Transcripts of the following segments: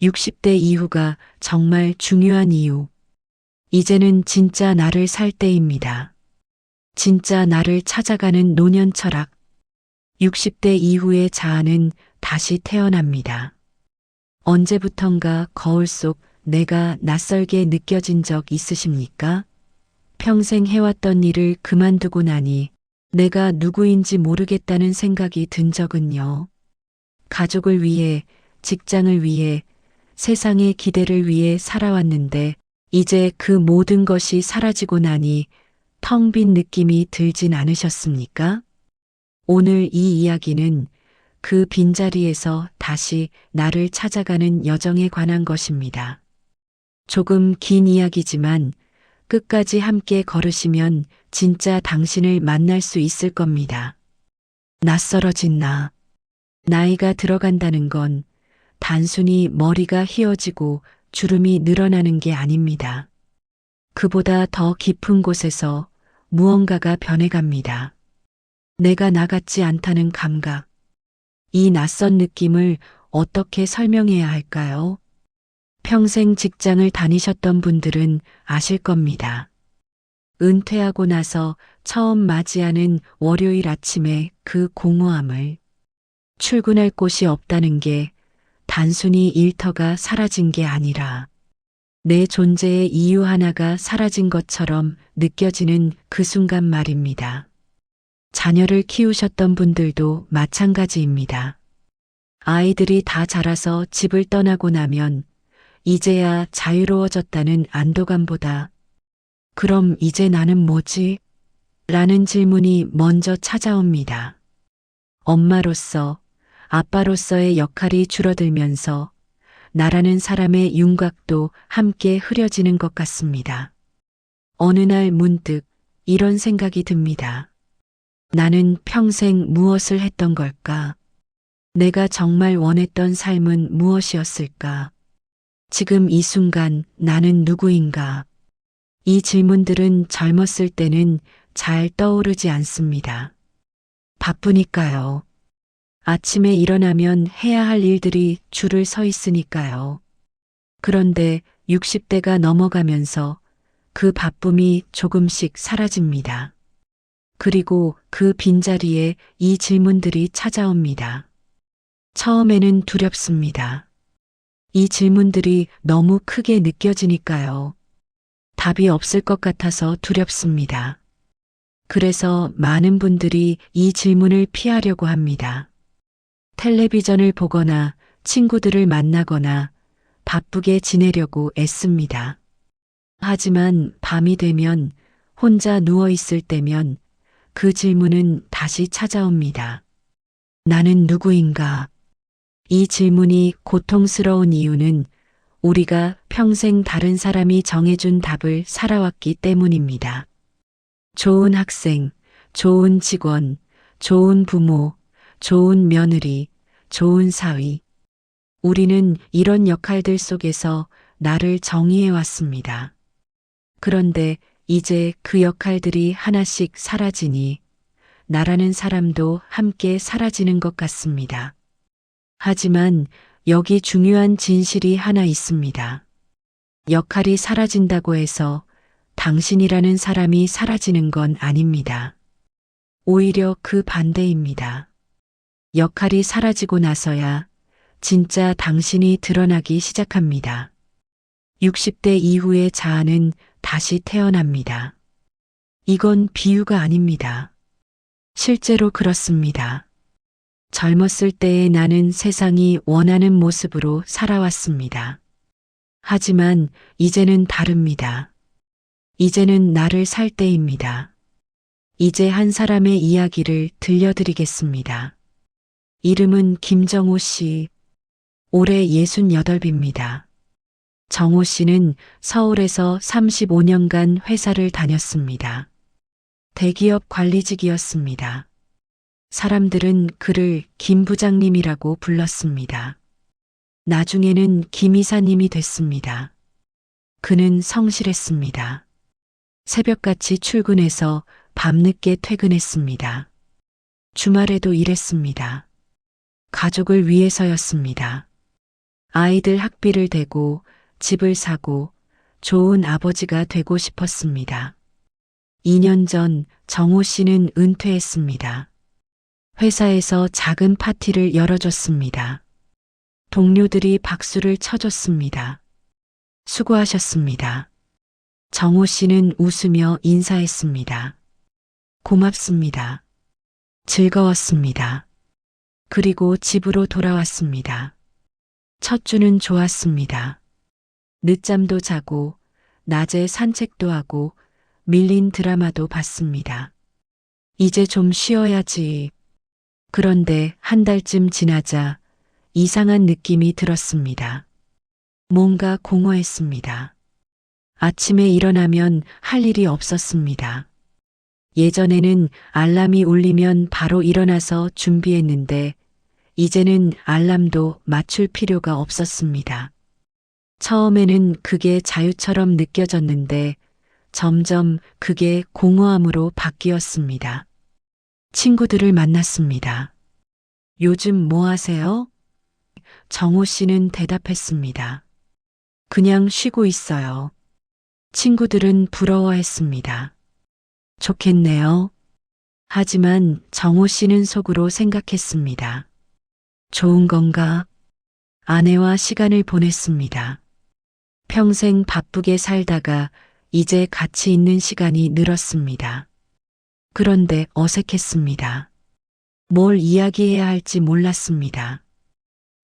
60대 이후가 정말 중요한 이유. 이제는 진짜 나를 살 때입니다. 진짜 나를 찾아가는 노년 철학. 60대 이후의 자아는 다시 태어납니다. 언제부턴가 거울 속 내가 낯설게 느껴진 적 있으십니까? 평생 해왔던 일을 그만두고 나니 내가 누구인지 모르겠다는 생각이 든 적은요. 가족을 위해, 직장을 위해, 세상의 기대를 위해 살아왔는데 이제 그 모든 것이 사라지고 나니 텅 빈 느낌이 들진 않으셨습니까? 오늘 이 이야기는 그 빈자리에서 다시 나를 찾아가는 여정에 관한 것입니다. 조금 긴 이야기지만 끝까지 함께 걸으시면 진짜 당신을 만날 수 있을 겁니다. 낯설어진 나. 나이가 들어간다는 건 단순히 머리가 휘어지고 주름이 늘어나는 게 아닙니다. 그보다 더 깊은 곳에서 무언가가 변해갑니다. 내가 나 같지 않다는 감각. 이 낯선 느낌을 어떻게 설명해야 할까요? 평생 직장을 다니셨던 분들은 아실 겁니다. 은퇴하고 나서 처음 맞이하는 월요일 아침에 그 공허함을. 출근할 곳이 없다는 게 단순히 일터가 사라진 게 아니라 내 존재의 이유 하나가 사라진 것처럼 느껴지는 그 순간 말입니다. 자녀를 키우셨던 분들도 마찬가지입니다. 아이들이 다 자라서 집을 떠나고 나면 이제야 자유로워졌다는 안도감보다 그럼 이제 나는 뭐지? 라는 질문이 먼저 찾아옵니다. 엄마로서, 아빠로서의 역할이 줄어들면서 나라는 사람의 윤곽도 함께 흐려지는 것 같습니다. 어느 날 문득 이런 생각이 듭니다. 나는 평생 무엇을 했던 걸까? 내가 정말 원했던 삶은 무엇이었을까? 지금 이 순간 나는 누구인가? 이 질문들은 젊었을 때는 잘 떠오르지 않습니다. 바쁘니까요. 아침에 일어나면 해야 할 일들이 줄을 서 있으니까요. 그런데 60대가 넘어가면서 그 바쁨이 조금씩 사라집니다. 그리고 그 빈자리에 이 질문들이 찾아옵니다. 처음에는 두렵습니다. 이 질문들이 너무 크게 느껴지니까요. 답이 없을 것 같아서 두렵습니다. 그래서 많은 분들이 이 질문을 피하려고 합니다. 텔레비전을 보거나 친구들을 만나거나 바쁘게 지내려고 애씁니다. 하지만 밤이 되면 혼자 누워 있을 때면 그 질문은 다시 찾아옵니다. 나는 누구인가? 이 질문이 고통스러운 이유는 우리가 평생 다른 사람이 정해준 답을 살아왔기 때문입니다. 좋은 학생, 좋은 직원, 좋은 부모, 좋은 며느리, 좋은 사위. 우리는 이런 역할들 속에서 나를 정의해 왔습니다. 그런데 이제 그 역할들이 하나씩 사라지니 나라는 사람도 함께 사라지는 것 같습니다. 하지만 여기 중요한 진실이 하나 있습니다. 역할이 사라진다고 해서 당신이라는 사람이 사라지는 건 아닙니다. 오히려 그 반대입니다. 역할이 사라지고 나서야 진짜 당신이 드러나기 시작합니다. 60대 이후의 자아는 다시 태어납니다. 이건 비유가 아닙니다. 실제로 그렇습니다. 젊었을 때의 나는 세상이 원하는 모습으로 살아왔습니다. 하지만 이제는 다릅니다. 이제는 나를 살 때입니다. 이제 한 사람의 이야기를 들려드리겠습니다. 이름은 김정호 씨. 올해 68입니다. 정호 씨는 서울에서 35년간 회사를 다녔습니다. 대기업 관리직이었습니다. 사람들은 그를 김 부장님이라고 불렀습니다. 나중에는 김 이사님이 됐습니다. 그는 성실했습니다. 새벽같이 출근해서 밤늦게 퇴근했습니다. 주말에도 일했습니다. 가족을 위해서였습니다. 아이들 학비를 대고 집을 사고 좋은 아버지가 되고 싶었습니다. 2년 전 정호 씨는 은퇴했습니다. 회사에서 작은 파티를 열어줬습니다. 동료들이 박수를 쳐줬습니다. 수고하셨습니다. 정호 씨는 웃으며 인사했습니다. 고맙습니다. 즐거웠습니다. 그리고 집으로 돌아왔습니다. 첫 주는 좋았습니다. 늦잠도 자고 낮에 산책도 하고 밀린 드라마도 봤습니다. 이제 좀 쉬어야지. 그런데 한 달쯤 지나자 이상한 느낌이 들었습니다. 뭔가 공허했습니다. 아침에 일어나면 할 일이 없었습니다. 예전에는 알람이 울리면 바로 일어나서 준비했는데 이제는 알람도 맞출 필요가 없었습니다. 처음에는 그게 자유처럼 느껴졌는데 점점 그게 공허함으로 바뀌었습니다. 친구들을 만났습니다. 요즘 뭐 하세요? 정호 씨는 대답했습니다. 그냥 쉬고 있어요. 친구들은 부러워했습니다. 좋겠네요. 하지만 정호 씨는 속으로 생각했습니다. 좋은 건가? 아내와 시간을 보냈습니다. 평생 바쁘게 살다가 이제 같이 있는 시간이 늘었습니다. 그런데 어색했습니다. 뭘 이야기해야 할지 몰랐습니다.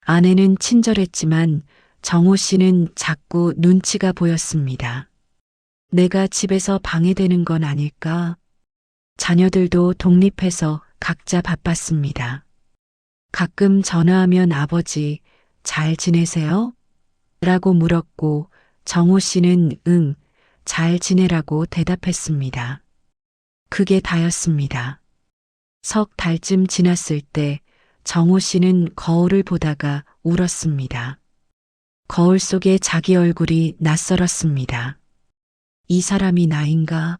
아내는 친절했지만 정호 씨는 자꾸 눈치가 보였습니다. 내가 집에서 방해되는 건 아닐까? 자녀들도 독립해서 각자 바빴습니다. 가끔 전화하면 아버지, 잘 지내세요? 라고 물었고 정호 씨는 응, 잘 지내라고 대답했습니다. 그게 다였습니다. 석 달쯤 지났을 때 정호 씨는 거울을 보다가 울었습니다. 거울 속에 자기 얼굴이 낯설었습니다. 이 사람이 나인가?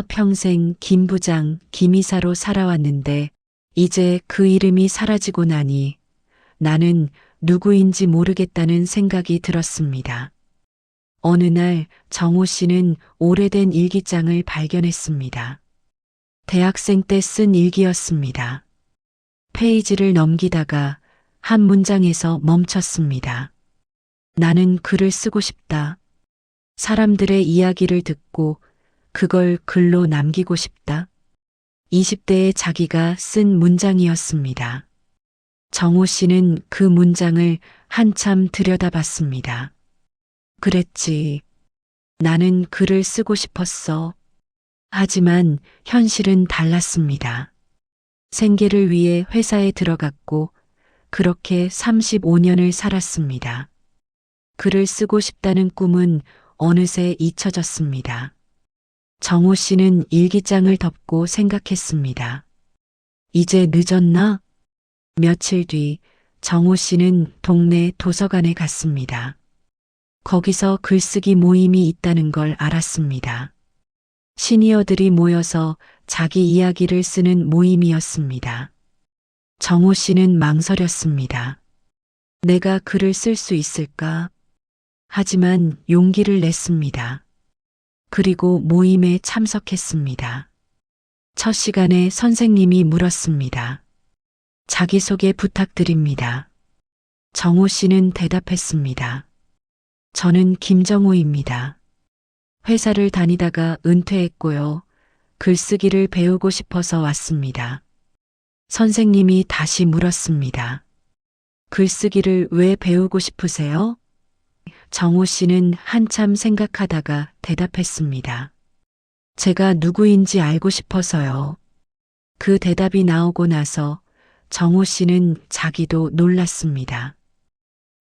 평생 김 부장, 김 이사로 살아왔는데 이제 그 이름이 사라지고 나니 나는 누구인지 모르겠다는 생각이 들었습니다. 어느 날 정호 씨는 오래된 일기장을 발견했습니다. 대학생 때 쓴 일기였습니다. 페이지를 넘기다가 한 문장에서 멈췄습니다. 나는 글을 쓰고 싶다. 사람들의 이야기를 듣고 그걸 글로 남기고 싶다. 20대의 자기가 쓴 문장이었습니다. 정호 씨는 그 문장을 한참 들여다봤습니다. 그랬지. 나는 글을 쓰고 싶었어. 하지만 현실은 달랐습니다. 생계를 위해 회사에 들어갔고 그렇게 35년을 살았습니다. 글을 쓰고 싶다는 꿈은 어느새 잊혀졌습니다. 정호 씨는 일기장을 덮고 생각했습니다. 이제 늦었나? 며칠 뒤 정호 씨는 동네 도서관에 갔습니다. 거기서 글쓰기 모임이 있다는 걸 알았습니다. 시니어들이 모여서 자기 이야기를 쓰는 모임이었습니다. 정호 씨는 망설였습니다. 내가 글을 쓸 수 있을까? 하지만 용기를 냈습니다. 그리고 모임에 참석했습니다. 첫 시간에 선생님이 물었습니다. 자기소개 부탁드립니다. 정호 씨는 대답했습니다. 저는 김정호입니다. 회사를 다니다가 은퇴했고요. 글쓰기를 배우고 싶어서 왔습니다. 선생님이 다시 물었습니다. 글쓰기를 왜 배우고 싶으세요? 정호 씨는 한참 생각하다가 대답했습니다. 제가 누구인지 알고 싶어서요. 그 대답이 나오고 나서 정호 씨는 자기도 놀랐습니다.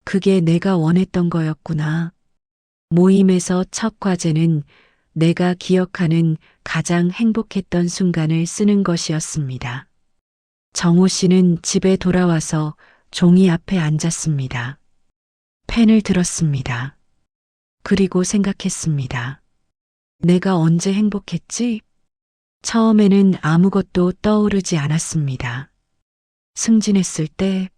그게 내가 원했던 거였구나. 모임에서 첫 과제는 내가 기억하는 가장 행복했던 순간을 쓰는 것이었습니다. 정호 씨는 집에 돌아와서 종이 앞에 앉았습니다. 펜을 들었습니다. 그리고 생각했습니다. 내가 언제 행복했지? 처음에는 아무것도 떠오르지 않았습니다. 승진했을 때?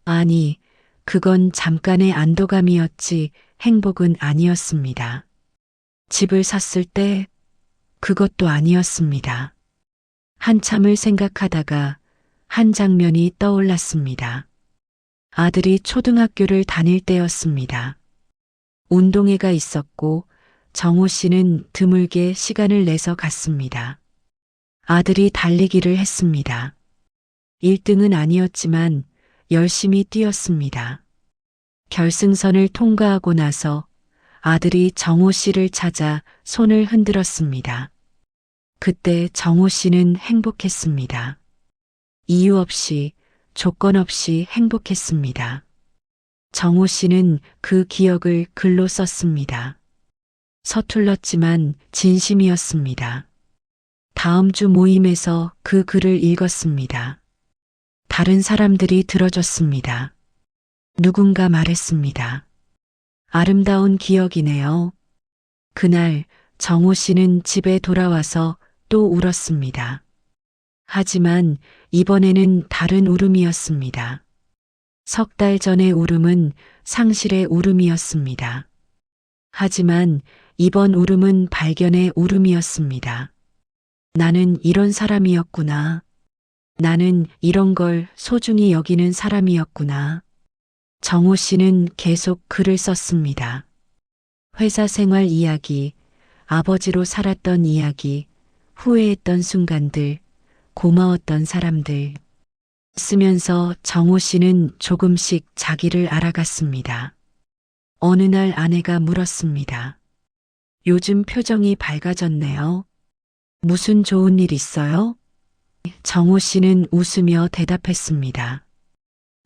아니, 그건 잠깐의 안도감이었지 행복은 아니었습니다. 집을 샀을 때 그것도 아니었습니다. 한참을 생각하다가 한 장면이 떠올랐습니다. 아들이 초등학교를 다닐 때였습니다. 운동회가 있었고 정호 씨는 드물게 시간을 내서 갔습니다. 아들이 달리기를 했습니다. 1등은 아니었지만 열심히 뛰었습니다. 결승선을 통과하고 나서 아들이 정호 씨를 찾아 손을 흔들었습니다. 그때 정호 씨는 행복했습니다. 이유 없이, 조건 없이 행복했습니다. 정호 씨는 그 기억을 글로 썼습니다. 서툴렀지만 진심이었습니다. 다음 주 모임에서 그 글을 읽었습니다. 다른 사람들이 들어줬습니다. 누군가 말했습니다. 아름다운 기억이네요. 그날 정호 씨는 집에 돌아와서 또 울었습니다. 하지만 이번에는 다른 울음이었습니다. 석 달 전의 울음은 상실의 울음이었습니다. 하지만 이번 울음은 발견의 울음이었습니다. 나는 이런 사람이었구나. 나는 이런 걸 소중히 여기는 사람이었구나. 정호 씨는 계속 글을 썼습니다. 회사 생활 이야기, 아버지로 살았던 이야기, 후회했던 순간들, 고마웠던 사람들. 쓰면서 정호 씨는 조금씩 자기를 알아갔습니다. 어느 날 아내가 물었습니다. 요즘 표정이 밝아졌네요. 무슨 좋은 일 있어요? 정호 씨는 웃으며 대답했습니다.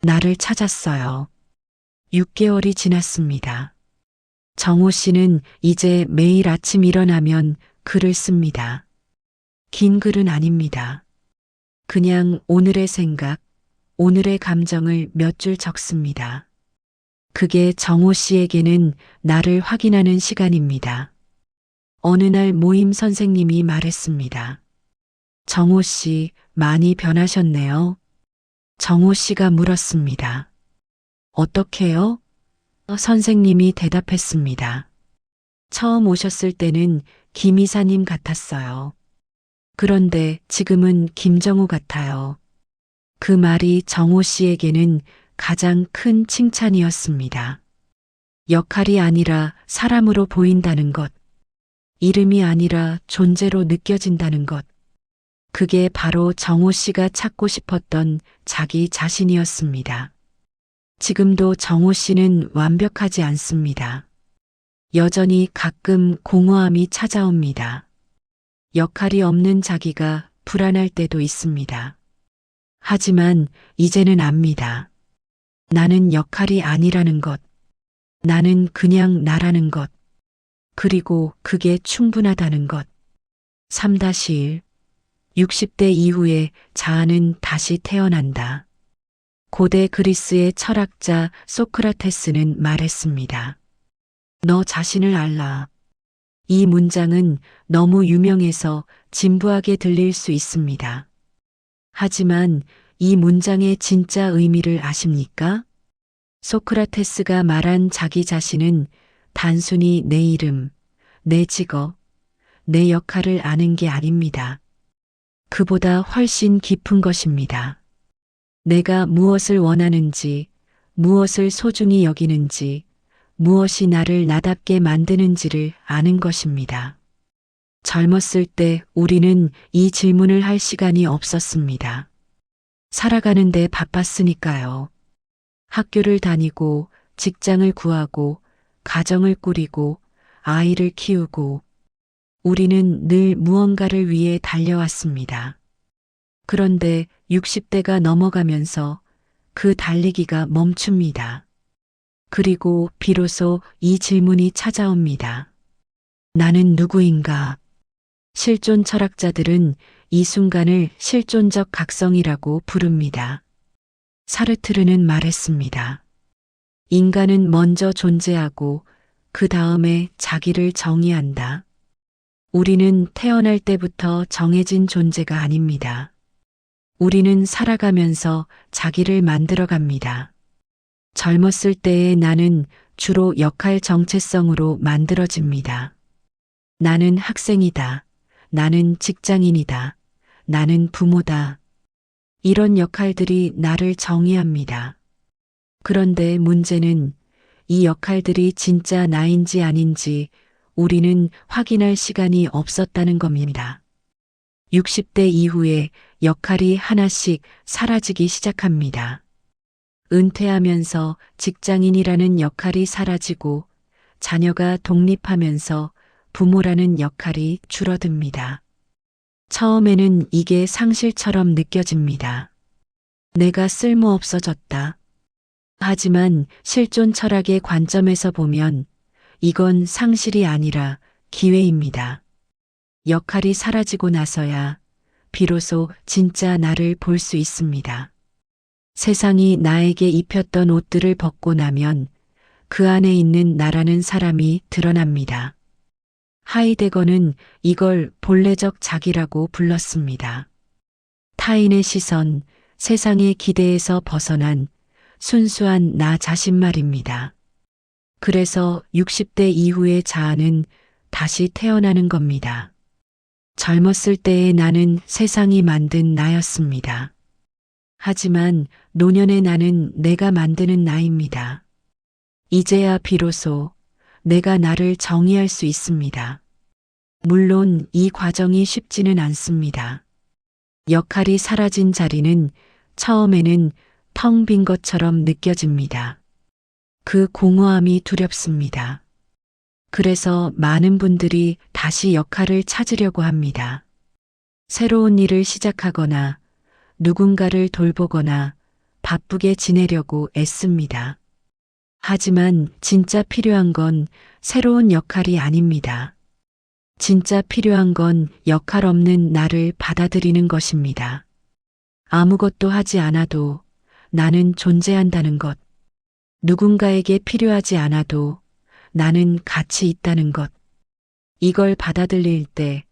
나를 찾았어요. 6개월이 지났습니다. 정호 씨는 이제 매일 아침 일어나면 글을 씁니다. 긴 글은 아닙니다. 그냥 오늘의 생각, 오늘의 감정을 몇 줄 적습니다. 그게 정호 씨에게는 나를 확인하는 시간입니다. 어느 날 모임 선생님이 말했습니다. 정호 씨, 많이 변하셨네요. 정호 씨가 물었습니다. 어떻게요? 선생님이 대답했습니다. 처음 오셨을 때는 김 이사님 같았어요. 그런데 지금은 김정호 같아요. 그 말이 정호 씨에게는 가장 큰 칭찬이었습니다. 역할이 아니라 사람으로 보인다는 것, 이름이 아니라 존재로 느껴진다는 것, 그게 바로 정호 씨가 찾고 싶었던 자기 자신이었습니다. 지금도 정호 씨는 완벽하지 않습니다. 여전히 가끔 공허함이 찾아옵니다. 역할이 없는 자기가 불안할 때도 있습니다. 하지만 이제는 압니다. 나는 역할이 아니라는 것. 나는 그냥 나라는 것. 그리고 그게 충분하다는 것. 3-1 60대 이후에 자아는 다시 태어난다. 고대 그리스의 철학자 소크라테스는 말했습니다. 너 자신을 알라. 이 문장은 너무 유명해서 진부하게 들릴 수 있습니다. 하지만 이 문장의 진짜 의미를 아십니까? 소크라테스가 말한 자기 자신은 단순히 내 이름, 내 직업, 내 역할을 아는 게 아닙니다. 그보다 훨씬 깊은 것입니다. 내가 무엇을 원하는지, 무엇을 소중히 여기는지, 무엇이 나를 나답게 만드는지를 아는 것입니다. 젊었을 때 우리는 이 질문을 할 시간이 없었습니다. 살아가는데 바빴으니까요. 학교를 다니고, 직장을 구하고, 가정을 꾸리고, 아이를 키우고, 우리는 늘 무언가를 위해 달려왔습니다. 그런데 60대가 넘어가면서 그 달리기가 멈춥니다. 그리고 비로소 이 질문이 찾아옵니다. 나는 누구인가? 실존 철학자들은 이 순간을 실존적 각성이라고 부릅니다. 사르트르는 말했습니다. 인간은 먼저 존재하고 그 다음에 자기를 정의한다. 우리는 태어날 때부터 정해진 존재가 아닙니다. 우리는 살아가면서 자기를 만들어갑니다. 젊었을 때의 나는 주로 역할 정체성으로 만들어집니다. 나는 학생이다. 나는 직장인이다. 나는 부모다. 이런 역할들이 나를 정의합니다. 그런데 문제는 이 역할들이 진짜 나인지 아닌지 우리는 확인할 시간이 없었다는 겁니다. 60대 이후에 역할이 하나씩 사라지기 시작합니다. 은퇴하면서 직장인이라는 역할이 사라지고 자녀가 독립하면서 부모라는 역할이 줄어듭니다. 처음에는 이게 상실처럼 느껴집니다. 내가 쓸모없어졌다. 하지만 실존 철학의 관점에서 보면 이건 상실이 아니라 기회입니다. 역할이 사라지고 나서야 비로소 진짜 나를 볼 수 있습니다. 세상이 나에게 입혔던 옷들을 벗고 나면 그 안에 있는 나라는 사람이 드러납니다. 하이데거는 이걸 본래적 자기라고 불렀습니다. 타인의 시선, 세상의 기대에서 벗어난 순수한 나 자신 말입니다. 그래서 60대 이후의 자아는 다시 태어나는 겁니다. 젊었을 때의 나는 세상이 만든 나였습니다. 하지만 노년의 나는 내가 만드는 나입니다. 이제야 비로소 내가 나를 정의할 수 있습니다. 물론 이 과정이 쉽지는 않습니다. 역할이 사라진 자리는 처음에는 텅 빈 것처럼 느껴집니다. 그 공허함이 두렵습니다. 그래서 많은 분들이 다시 역할을 찾으려고 합니다. 새로운 일을 시작하거나 누군가를 돌보거나 바쁘게 지내려고 애씁니다. 하지만 진짜 필요한 건 새로운 역할이 아닙니다. 진짜 필요한 건 역할 없는 나를 받아들이는 것입니다. 아무것도 하지 않아도 나는 존재한다는 것. 누군가에게 필요하지 않아도 나는 가치 있다는 것. 이걸 받아들일 때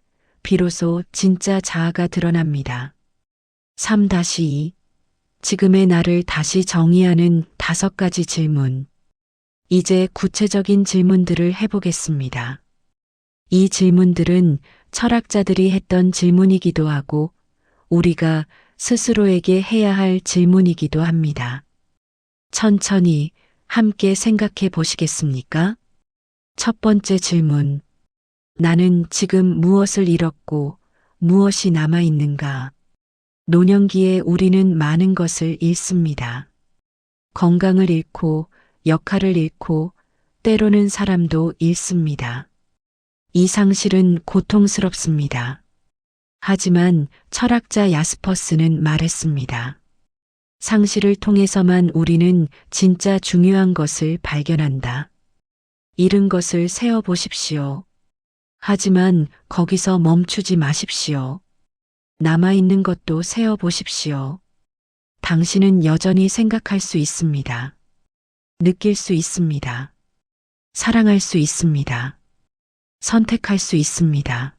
비로소 진짜 자아가 드러납니다. 3-2 지금의 나를 다시 정의하는 5가지 질문. 이제 구체적인 질문들을 해보겠습니다. 이 질문들은 철학자들이 했던 질문이기도 하고 우리가 스스로에게 해야 할 질문이기도 합니다. 천천히 함께 생각해 보시겠습니까? 첫 번째 질문. 나는 지금 무엇을 잃었고 무엇이 남아 있는가? 노년기에 우리는 많은 것을 잃습니다. 건강을 잃고 역할을 잃고 때로는 사람도 잃습니다. 이 상실은 고통스럽습니다. 하지만 철학자 야스퍼스는 말했습니다. 상실을 통해서만 우리는 진짜 중요한 것을 발견한다. 잃은 것을 세어 보십시오. 하지만 거기서 멈추지 마십시오. 남아있는 것도 세어 보십시오. 당신은 여전히 생각할 수 있습니다. 느낄 수 있습니다. 사랑할 수 있습니다. 선택할 수 있습니다.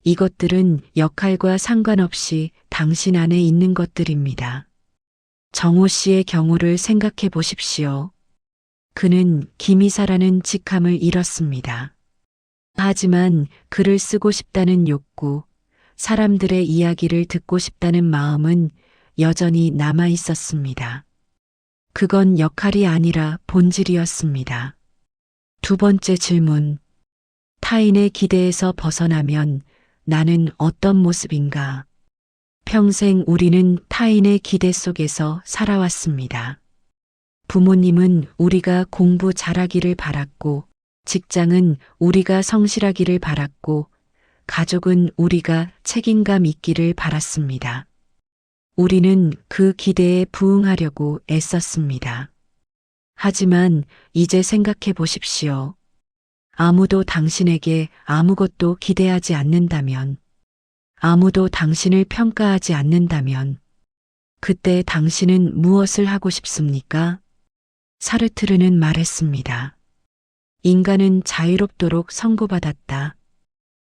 이것들은 역할과 상관없이 당신 안에 있는 것들입니다. 정호 씨의 경우를 생각해 보십시오. 그는 김이사라는 직함을 잃었습니다. 하지만 글을 쓰고 싶다는 욕구, 사람들의 이야기를 듣고 싶다는 마음은 여전히 남아 있었습니다. 그건 역할이 아니라 본질이었습니다. 두 번째 질문. 타인의 기대에서 벗어나면 나는 어떤 모습인가? 평생 우리는 타인의 기대 속에서 살아왔습니다. 부모님은 우리가 공부 잘하기를 바랐고, 직장은 우리가 성실하기를 바랐고, 가족은 우리가 책임감 있기를 바랐습니다. 우리는 그 기대에 부응하려고 애썼습니다. 하지만 이제 생각해 보십시오. 아무도 당신에게 아무것도 기대하지 않는다면, 아무도 당신을 평가하지 않는다면, 그때 당신은 무엇을 하고 싶습니까? 사르트르는 말했습니다. 인간은 자유롭도록 선고받았다.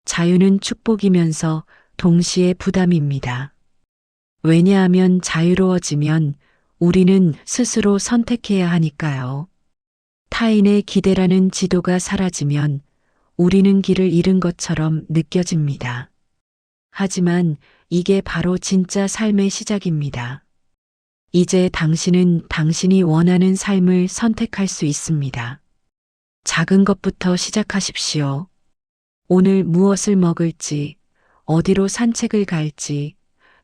자유는 축복이면서 동시에 부담입니다. 왜냐하면 자유로워지면 우리는 스스로 선택해야 하니까요. 타인의 기대라는 지도가 사라지면 우리는 길을 잃은 것처럼 느껴집니다. 하지만 이게 바로 진짜 삶의 시작입니다. 이제 당신은 당신이 원하는 삶을 선택할 수 있습니다. 작은 것부터 시작하십시오. 오늘 무엇을 먹을지, 어디로 산책을 갈지,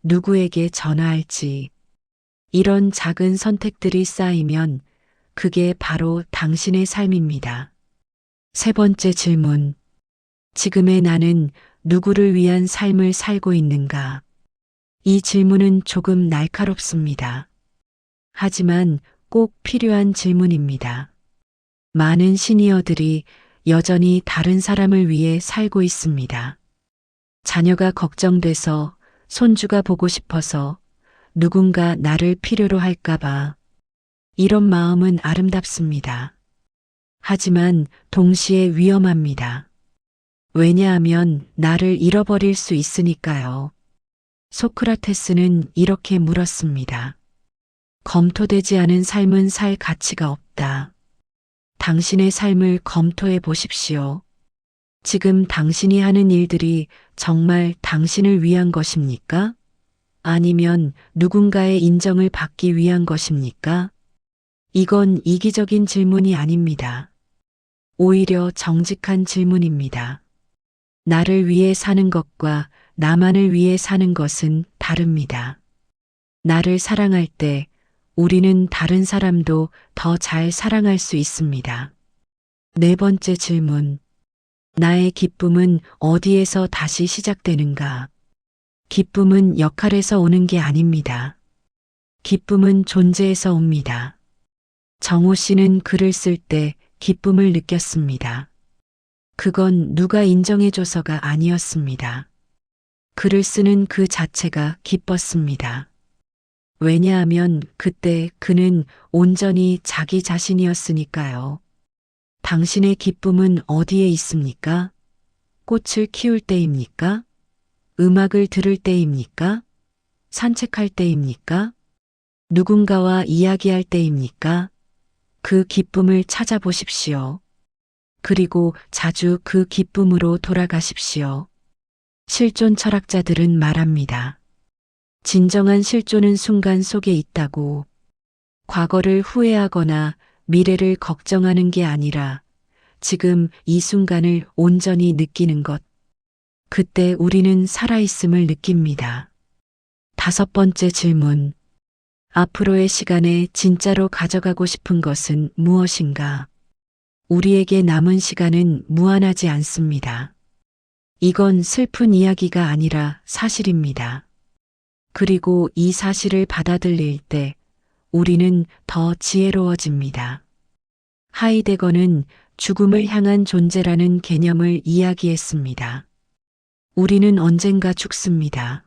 누구에게 전화할지, 이런 작은 선택들이 쌓이면 그게 바로 당신의 삶입니다. 세 번째 질문. 지금의 나는 누구를 위한 삶을 살고 있는가? 이 질문은 조금 날카롭습니다. 하지만 꼭 필요한 질문입니다. 많은 시니어들이 여전히 다른 사람을 위해 살고 있습니다. 자녀가 걱정돼서, 손주가 보고 싶어서, 누군가 나를 필요로 할까봐. 이런 마음은 아름답습니다. 하지만 동시에 위험합니다. 왜냐하면 나를 잃어버릴 수 있으니까요. 소크라테스는 이렇게 물었습니다. 검토되지 않은 삶은 살 가치가 없다. 당신의 삶을 검토해 보십시오. 지금 당신이 하는 일들이 정말 당신을 위한 것입니까? 아니면 누군가의 인정을 받기 위한 것입니까? 이건 이기적인 질문이 아닙니다. 오히려 정직한 질문입니다. 나를 위해 사는 것과 나만을 위해 사는 것은 다릅니다. 나를 사랑할 때 우리는 다른 사람도 더 잘 사랑할 수 있습니다. 네 번째 질문. 나의 기쁨은 어디에서 다시 시작되는가? 기쁨은 역할에서 오는 게 아닙니다. 기쁨은 존재에서 옵니다. 정호 씨는 글을 쓸 때 기쁨을 느꼈습니다. 그건 누가 인정해줘서가 아니었습니다. 글을 쓰는 그 자체가 기뻤습니다. 왜냐하면 그때 그는 온전히 자기 자신이었으니까요. 당신의 기쁨은 어디에 있습니까? 꽃을 키울 때입니까? 음악을 들을 때입니까? 산책할 때입니까? 누군가와 이야기할 때입니까? 그 기쁨을 찾아보십시오. 그리고 자주 그 기쁨으로 돌아가십시오. 실존 철학자들은 말합니다. 진정한 실존은 순간 속에 있다고. 과거를 후회하거나 미래를 걱정하는 게 아니라 지금 이 순간을 온전히 느끼는 것. 그때 우리는 살아있음을 느낍니다. 다섯 번째 질문. 앞으로의 시간에 진짜로 가져가고 싶은 것은 무엇인가? 우리에게 남은 시간은 무한하지 않습니다. 이건 슬픈 이야기가 아니라 사실입니다. 그리고 이 사실을 받아들일 때 우리는 더 지혜로워집니다. 하이데거는 죽음을 향한 존재라는 개념을 이야기했습니다. 우리는 언젠가 죽습니다.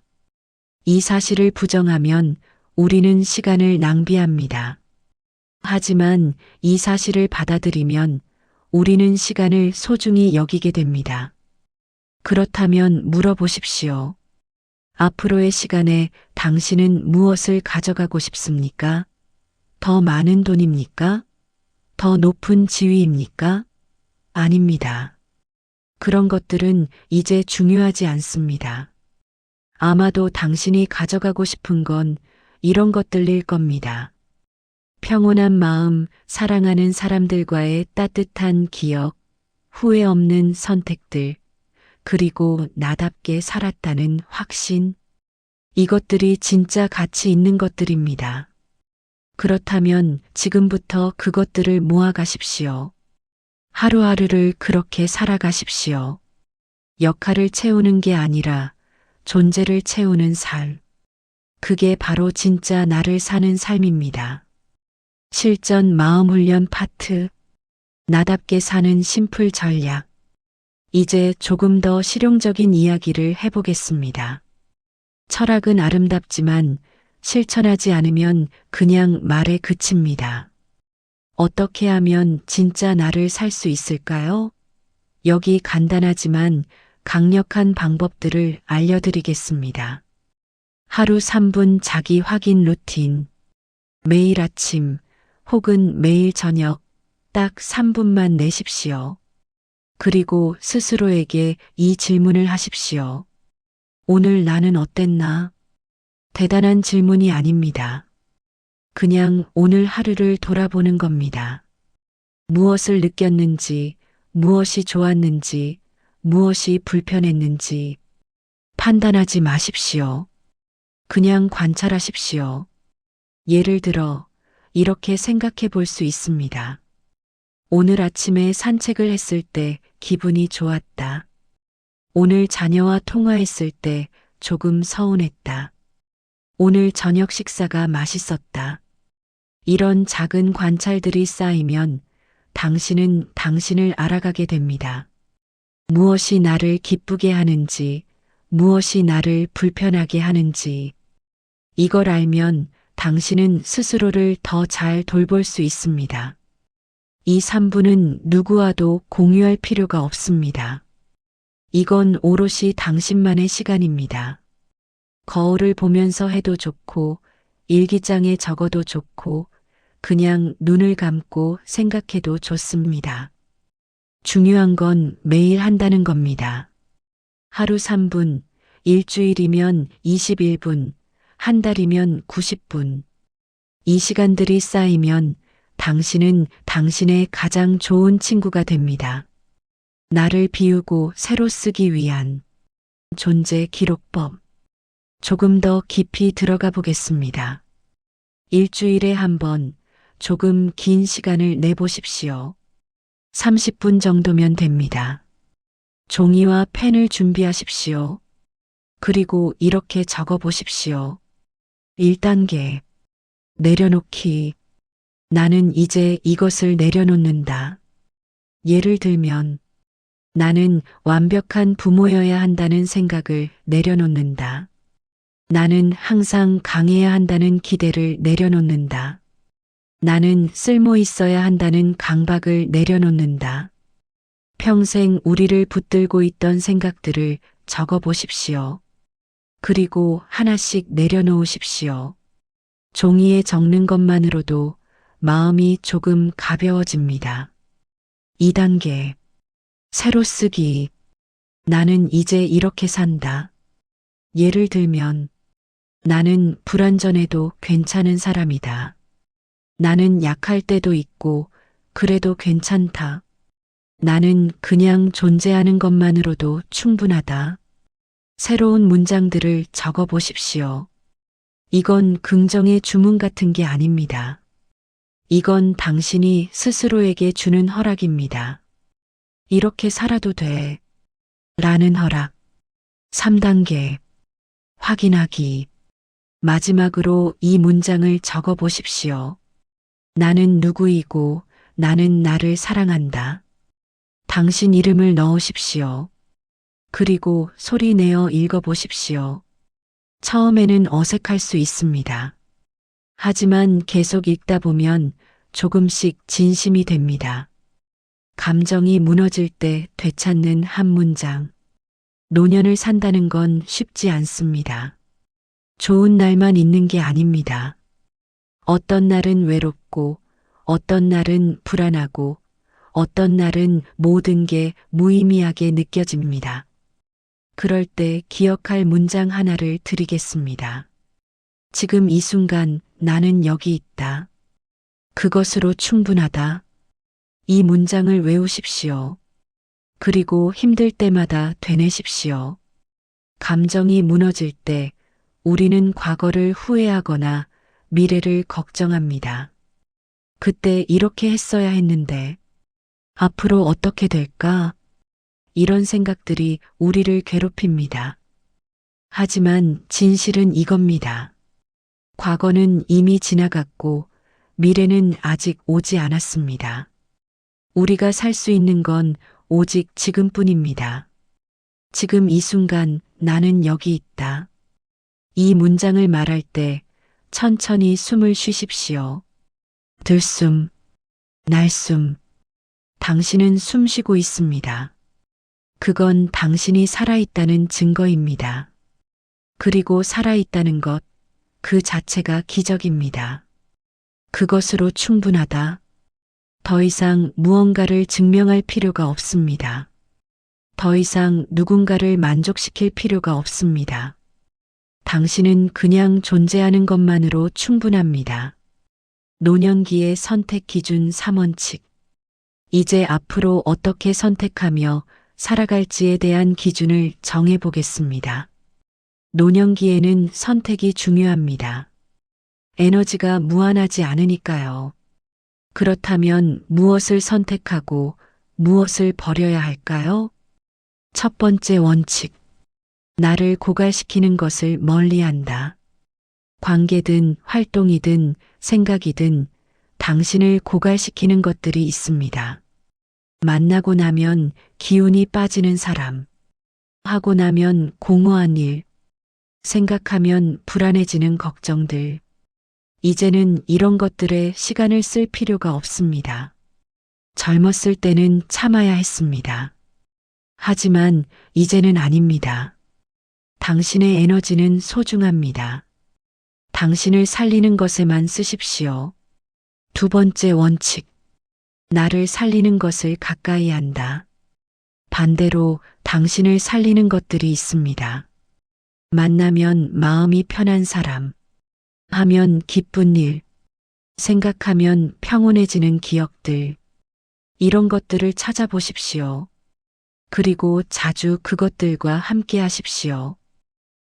이 사실을 부정하면 우리는 시간을 낭비합니다. 하지만 이 사실을 받아들이면 우리는 시간을 소중히 여기게 됩니다. 그렇다면 물어보십시오. 앞으로의 시간에 당신은 무엇을 가져가고 싶습니까? 더 많은 돈입니까? 더 높은 지위입니까? 아닙니다. 그런 것들은 이제 중요하지 않습니다. 아마도 당신이 가져가고 싶은 건 이런 것들일 겁니다. 평온한 마음, 사랑하는 사람들과의 따뜻한 기억, 후회 없는 선택들, 그리고 나답게 살았다는 확신. 이것들이 진짜 가치 있는 것들입니다. 그렇다면 지금부터 그것들을 모아가십시오. 하루하루를 그렇게 살아가십시오. 역할을 채우는 게 아니라 존재를 채우는 삶. 그게 바로 진짜 나를 사는 삶입니다. 실전 마음훈련 파트. 나답게 사는 심플 전략. 이제 조금 더 실용적인 이야기를 해보겠습니다. 철학은 아름답지만 실천하지 않으면 그냥 말에 그칩니다. 어떻게 하면 진짜 나를 살 수 있을까요? 여기 간단하지만 강력한 방법들을 알려드리겠습니다. 하루 3분 자기 확인 루틴. 매일 아침 혹은 매일 저녁 딱 3분만 내십시오. 그리고 스스로에게 이 질문을 하십시오. 오늘 나는 어땠나? 대단한 질문이 아닙니다. 그냥 오늘 하루를 돌아보는 겁니다. 무엇을 느꼈는지, 무엇이 좋았는지, 무엇이 불편했는지 판단하지 마십시오. 그냥 관찰하십시오. 예를 들어, 이렇게 생각해 볼 수 있습니다. 오늘 아침에 산책을 했을 때 기분이 좋았다. 오늘 자녀와 통화했을 때 조금 서운했다. 오늘 저녁 식사가 맛있었다. 이런 작은 관찰들이 쌓이면 당신은 당신을 알아가게 됩니다. 무엇이 나를 기쁘게 하는지, 무엇이 나를 불편하게 하는지, 이걸 알면 당신은 스스로를 더 잘 돌볼 수 있습니다. 이 3분은 누구와도 공유할 필요가 없습니다. 이건 오롯이 당신만의 시간입니다. 거울을 보면서 해도 좋고, 일기장에 적어도 좋고, 그냥 눈을 감고 생각해도 좋습니다. 중요한 건 매일 한다는 겁니다. 하루 3분, 일주일이면 21분, 한 달이면 90분. 이 시간들이 쌓이면 당신은 당신의 가장 좋은 친구가 됩니다. 나를 비우고 새로 쓰기 위한 존재 기록법. 조금 더 깊이 들어가 보겠습니다. 일주일에 한 번 조금 긴 시간을 내보십시오. 30분 정도면 됩니다. 종이와 펜을 준비하십시오. 그리고 이렇게 적어 보십시오. 1단계. 내려놓기. 나는 이제 이것을 내려놓는다. 예를 들면, 나는 완벽한 부모여야 한다는 생각을 내려놓는다. 나는 항상 강해야 한다는 기대를 내려놓는다. 나는 쓸모 있어야 한다는 강박을 내려놓는다. 평생 우리를 붙들고 있던 생각들을 적어 보십시오. 그리고 하나씩 내려놓으십시오. 종이에 적는 것만으로도 마음이 조금 가벼워집니다. 2단계. 새로 쓰기. 나는 이제 이렇게 산다. 예를 들면, 나는 불완전해도 괜찮은 사람이다. 나는 약할 때도 있고, 그래도 괜찮다. 나는 그냥 존재하는 것만으로도 충분하다. 새로운 문장들을 적어 보십시오. 이건 긍정의 주문 같은 게 아닙니다. 이건 당신이 스스로에게 주는 허락입니다. 이렇게 살아도 돼. 라는 허락. 3단계. 확인하기. 마지막으로 이 문장을 적어 보십시오. 나는 누구이고 나는 나를 사랑한다. 당신 이름을 넣으십시오. 그리고 소리 내어 읽어 보십시오. 처음에는 어색할 수 있습니다. 하지만 계속 읽다 보면 조금씩 진심이 됩니다. 감정이 무너질 때 되찾는 한 문장. 노년을 산다는 건 쉽지 않습니다. 좋은 날만 있는 게 아닙니다. 어떤 날은 외롭고, 어떤 날은 불안하고, 어떤 날은 모든 게 무의미하게 느껴집니다. 그럴 때 기억할 문장 하나를 드리겠습니다. 지금 이 순간 나는 여기 있다. 그것으로 충분하다. 이 문장을 외우십시오. 그리고 힘들 때마다 되뇌십시오. 감정이 무너질 때 우리는 과거를 후회하거나 미래를 걱정합니다. 그때 이렇게 했어야 했는데, 앞으로 어떻게 될까? 이런 생각들이 우리를 괴롭힙니다. 하지만 진실은 이겁니다. 과거는 이미 지나갔고 미래는 아직 오지 않았습니다. 우리가 살 수 있는 건 오직 지금뿐입니다. 지금 이 순간 나는 여기 있다. 이 문장을 말할 때 천천히 숨을 쉬십시오. 들숨, 날숨. 당신은 숨 쉬고 있습니다. 그건 당신이 살아있다는 증거입니다. 그리고 살아있다는 것, 그 자체가 기적입니다. 그것으로 충분하다. 더 이상 무언가를 증명할 필요가 없습니다. 더 이상 누군가를 만족시킬 필요가 없습니다. 당신은 그냥 존재하는 것만으로 충분합니다. 노년기의 선택 기준 3원칙. 이제 앞으로 어떻게 선택하며 살아갈지에 대한 기준을 정해 보겠습니다. 노년기에는 선택이 중요합니다. 에너지가 무한하지 않으니까요. 그렇다면 무엇을 선택하고 무엇을 버려야 할까요? 첫 번째 원칙. 나를 고갈시키는 것을 멀리한다. 관계든 활동이든 생각이든 당신을 고갈시키는 것들이 있습니다. 만나고 나면 기운이 빠지는 사람, 하고 나면 공허한 일, 생각하면 불안해지는 걱정들. 이제는 이런 것들에 시간을 쓸 필요가 없습니다. 젊었을 때는 참아야 했습니다. 하지만 이제는 아닙니다. 당신의 에너지는 소중합니다. 당신을 살리는 것에만 쓰십시오. 두 번째 원칙. 나를 살리는 것을 가까이 한다. 반대로 당신을 살리는 것들이 있습니다. 만나면 마음이 편한 사람, 하면 기쁜 일, 생각하면 평온해지는 기억들, 이런 것들을 찾아보십시오. 그리고 자주 그것들과 함께 하십시오.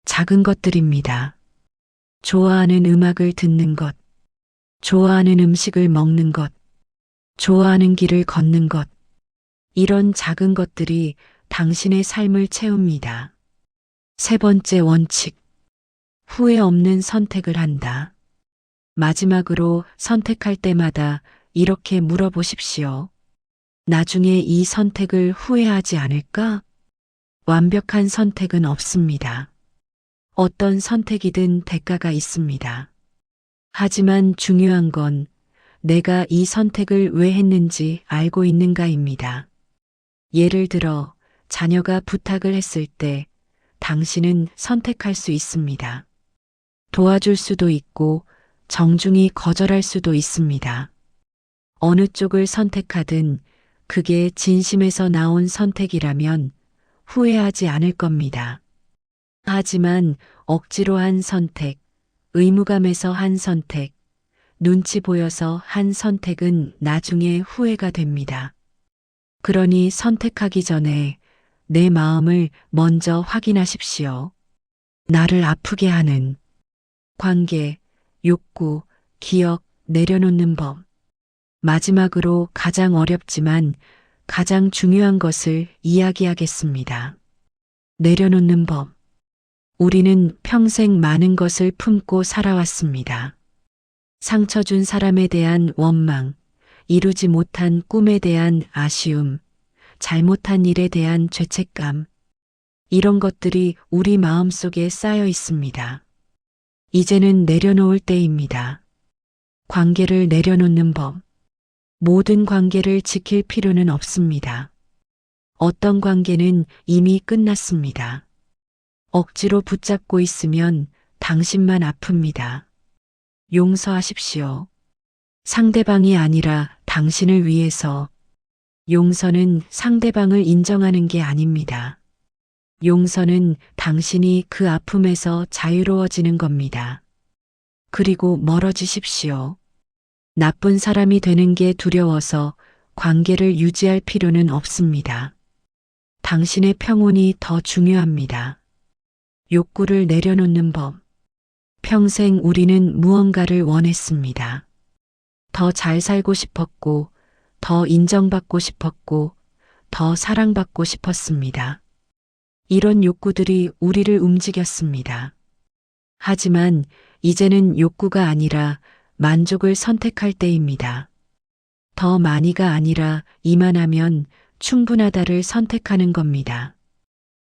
작은 것들입니다. 좋아하는 음악을 듣는 것, 좋아하는 음식을 먹는 것, 좋아하는 길을 걷는 것, 이런 작은 것들이 당신의 삶을 채웁니다. 세 번째 원칙. 후회 없는 선택을 한다. 마지막으로 선택할 때마다 이렇게 물어보십시오. 나중에 이 선택을 후회하지 않을까? 완벽한 선택은 없습니다. 어떤 선택이든 대가가 있습니다. 하지만 중요한 건 내가 이 선택을 왜 했는지 알고 있는가입니다. 예를 들어 자녀가 부탁을 했을 때 당신은 선택할 수 있습니다. 도와줄 수도 있고 정중히 거절할 수도 있습니다. 어느 쪽을 선택하든 그게 진심에서 나온 선택이라면 후회하지 않을 겁니다. 하지만 억지로 한 선택, 의무감에서 한 선택, 눈치 보여서 한 선택은 나중에 후회가 됩니다. 그러니 선택하기 전에 내 마음을 먼저 확인하십시오. 나를 아프게 하는 관계, 욕구, 기억 내려놓는 법. 마지막으로 가장 어렵지만 가장 중요한 것을 이야기하겠습니다. 내려놓는 법. 우리는 평생 많은 것을 품고 살아왔습니다. 상처 준 사람에 대한 원망, 이루지 못한 꿈에 대한 아쉬움, 잘못한 일에 대한 죄책감. 이런 것들이 우리 마음속에 쌓여 있습니다. 이제는 내려놓을 때입니다. 관계를 내려놓는 법. 모든 관계를 지킬 필요는 없습니다. 어떤 관계는 이미 끝났습니다. 억지로 붙잡고 있으면 당신만 아픕니다. 용서하십시오. 상대방이 아니라 당신을 위해서. 용서는 상대방을 인정하는 게 아닙니다. 용서는 당신이 그 아픔에서 자유로워지는 겁니다. 그리고 멀어지십시오. 나쁜 사람이 되는 게 두려워서 관계를 유지할 필요는 없습니다. 당신의 평온이 더 중요합니다. 욕구를 내려놓는 법. 평생 우리는 무언가를 원했습니다. 더 잘 살고 싶었고, 더 인정받고 싶었고, 더 사랑받고 싶었습니다. 이런 욕구들이 우리를 움직였습니다. 하지만 이제는 욕구가 아니라 만족을 선택할 때입니다. 더 많이가 아니라 이만하면 충분하다를 선택하는 겁니다.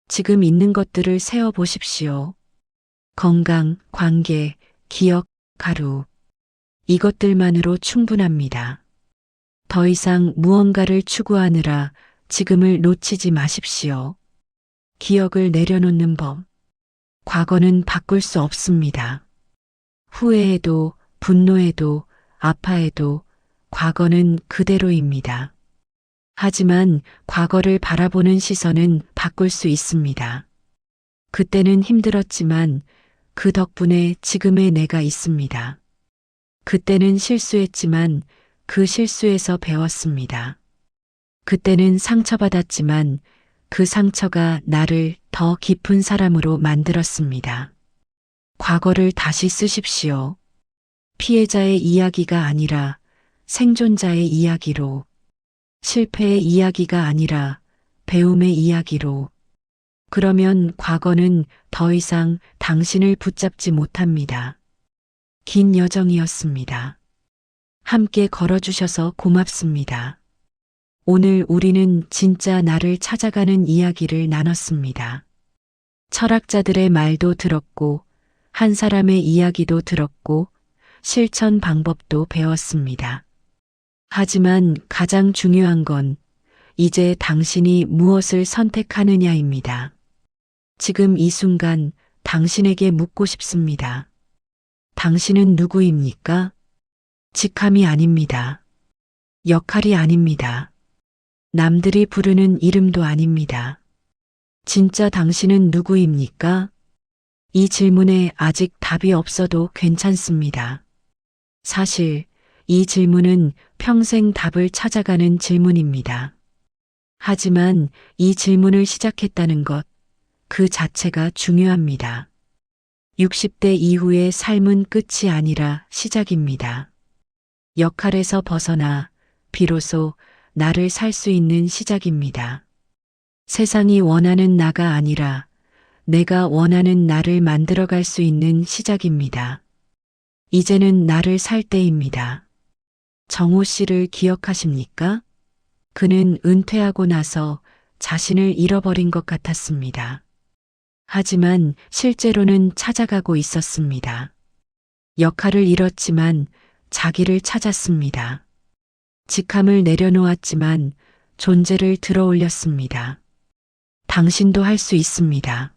지금 있는 것들을 세어보십시오. 건강, 관계, 기억, 가루. 이것들만으로 충분합니다. 더 이상 무언가를 추구하느라 지금을 놓치지 마십시오. 기억을 내려놓는 법. 과거는 바꿀 수 없습니다. 후회해도 분노해도 아파해도 과거는 그대로입니다. 하지만 과거를 바라보는 시선은 바꿀 수 있습니다. 그때는 힘들었지만 그 덕분에 지금의 내가 있습니다. 그때는 실수했지만 그 실수에서 배웠습니다. 그때는 상처받았지만 그 상처가 나를 더 깊은 사람으로 만들었습니다. 과거를 다시 쓰십시오. 피해자의 이야기가 아니라 생존자의 이야기로, 실패의 이야기가 아니라 배움의 이야기로. 그러면 과거는 더 이상 당신을 붙잡지 못합니다. 긴 여정이었습니다. 함께 걸어주셔서 고맙습니다. 오늘 우리는 진짜 나를 찾아가는 이야기를 나눴습니다. 철학자들의 말도 들었고, 한 사람의 이야기도 들었고, 실천 방법도 배웠습니다. 하지만 가장 중요한 건 이제 당신이 무엇을 선택하느냐입니다. 지금 이 순간 당신에게 묻고 싶습니다. 당신은 누구입니까? 직함이 아닙니다. 역할이 아닙니다. 남들이 부르는 이름도 아닙니다. 진짜 당신은 누구입니까? 이 질문에 아직 답이 없어도 괜찮습니다. 사실 이 질문은 평생 답을 찾아가는 질문입니다. 하지만 이 질문을 시작했다는 것, 그 자체가 중요합니다. 60대 이후의 삶은 끝이 아니라 시작입니다. 역할에서 벗어나 비로소 나를 살 수 있는 시작입니다. 세상이 원하는 나가 아니라 내가 원하는 나를 만들어갈 수 있는 시작입니다. 이제는 나를 살 때입니다. 정호 씨를 기억하십니까? 그는 은퇴하고 나서 자신을 잃어버린 것 같았습니다. 하지만 실제로는 찾아가고 있었습니다. 역할을 잃었지만 자기를 찾았습니다. 직함을 내려놓았지만 존재를 들어올렸습니다. 당신도 할 수 있습니다.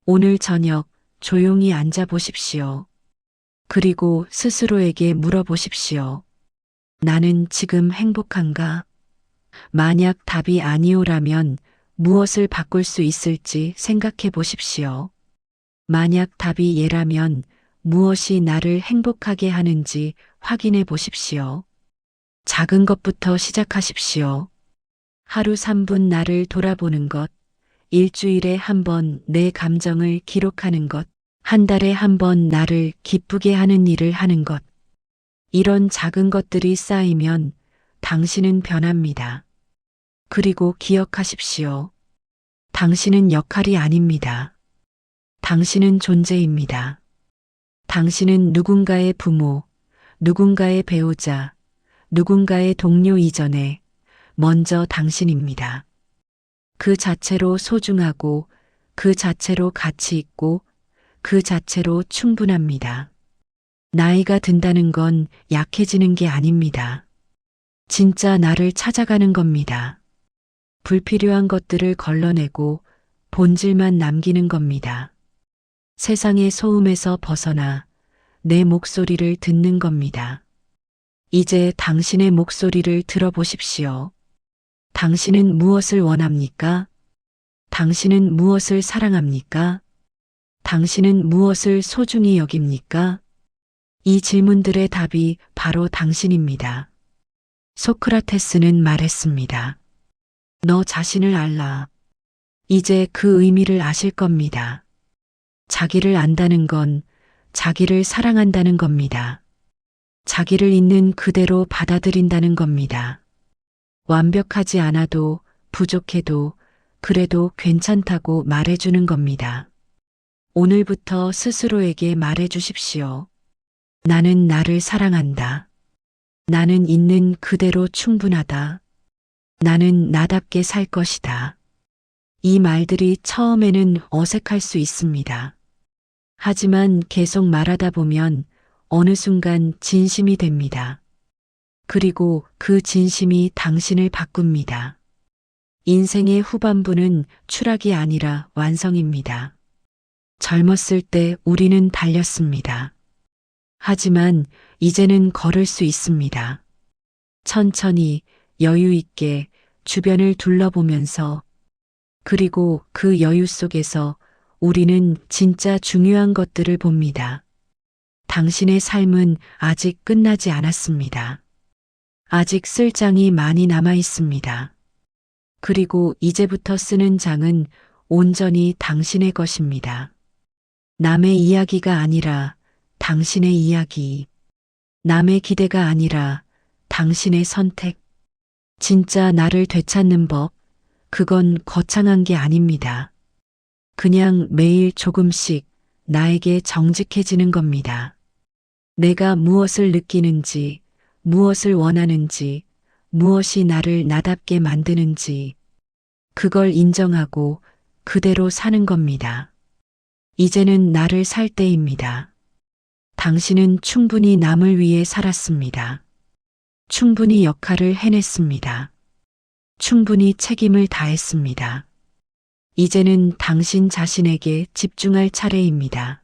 오늘 저녁 조용히 앉아 보십시오. 그리고 스스로에게 물어보십시오. 나는 지금 행복한가? 만약 답이 아니오라면 무엇을 바꿀 수 있을지 생각해 보십시오. 만약 답이 예라면 무엇이 나를 행복하게 하는지 확인해 보십시오. 작은 것부터 시작하십시오. 하루 3분 나를 돌아보는 것, 일주일에 한 번 내 감정을 기록하는 것, 한 달에 한 번 나를 기쁘게 하는 일을 하는 것. 이런 작은 것들이 쌓이면 당신은 변합니다. 그리고 기억하십시오. 당신은 역할이 아닙니다. 당신은 존재입니다. 당신은 누군가의 부모, 누군가의 배우자, 누군가의 동료 이전에 먼저 당신입니다. 그 자체로 소중하고 그 자체로 가치 있고 그 자체로 충분합니다. 나이가 든다는 건 약해지는 게 아닙니다. 진짜 나를 찾아가는 겁니다. 불필요한 것들을 걸러내고 본질만 남기는 겁니다. 세상의 소음에서 벗어나 내 목소리를 듣는 겁니다. 이제 당신의 목소리를 들어보십시오. 당신은 무엇을 원합니까? 당신은 무엇을 사랑합니까? 당신은 무엇을 소중히 여깁니까? 이 질문들의 답이 바로 당신입니다. 소크라테스는 말했습니다. 너 자신을 알라. 이제 그 의미를 아실 겁니다. 자기를 안다는 건 자기를 사랑한다는 겁니다. 자기를 있는 그대로 받아들인다는 겁니다. 완벽하지 않아도 부족해도 그래도 괜찮다고 말해주는 겁니다. 오늘부터 스스로에게 말해주십시오. 나는 나를 사랑한다. 나는 있는 그대로 충분하다. 나는 나답게 살 것이다. 이 말들이 처음에는 어색할 수 있습니다. 하지만 계속 말하다 보면 어느 순간 진심이 됩니다. 그리고 그 진심이 당신을 바꿉니다. 인생의 후반부는 추락이 아니라 완성입니다. 젊었을 때 우리는 달렸습니다. 하지만 이제는 걸을 수 있습니다. 천천히 여유 있게 주변을 둘러보면서 그리고 그 여유 속에서 우리는 진짜 중요한 것들을 봅니다. 당신의 삶은 아직 끝나지 않았습니다. 아직 쓸 장이 많이 남아 있습니다. 그리고 이제부터 쓰는 장은 온전히 당신의 것입니다. 남의 이야기가 아니라 당신의 이야기. 남의 기대가 아니라 당신의 선택. 진짜 나를 되찾는 법, 그건 거창한 게 아닙니다. 그냥 매일 조금씩 나에게 정직해지는 겁니다. 내가 무엇을 느끼는지, 무엇을 원하는지, 무엇이 나를 나답게 만드는지, 그걸 인정하고 그대로 사는 겁니다. 이제는 나를 살 때입니다. 당신은 충분히 남을 위해 살았습니다. 충분히 역할을 해냈습니다. 충분히 책임을 다했습니다. 이제는 당신 자신에게 집중할 차례입니다.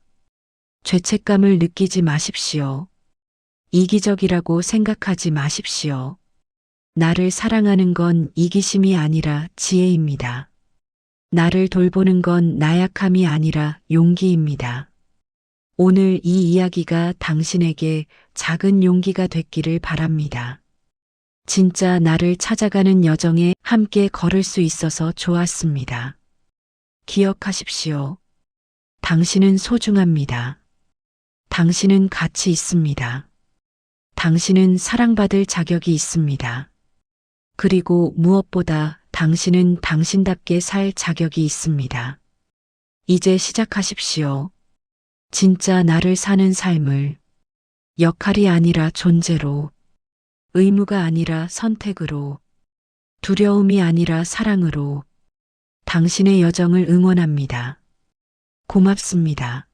죄책감을 느끼지 마십시오. 이기적이라고 생각하지 마십시오. 나를 사랑하는 건 이기심이 아니라 지혜입니다. 나를 돌보는 건 나약함이 아니라 용기입니다. 오늘 이 이야기가 당신에게 작은 용기가 됐기를 바랍니다. 진짜 나를 찾아가는 여정에 함께 걸을 수 있어서 좋았습니다. 기억하십시오. 당신은 소중합니다. 당신은 가치 있습니다. 당신은 사랑받을 자격이 있습니다. 그리고 무엇보다 당신은 당신답게 살 자격이 있습니다. 이제 시작하십시오. 진짜 나를 사는 삶을 역할이 아니라 존재로, 의무가 아니라 선택으로, 두려움이 아니라 사랑으로 당신의 여정을 응원합니다. 고맙습니다.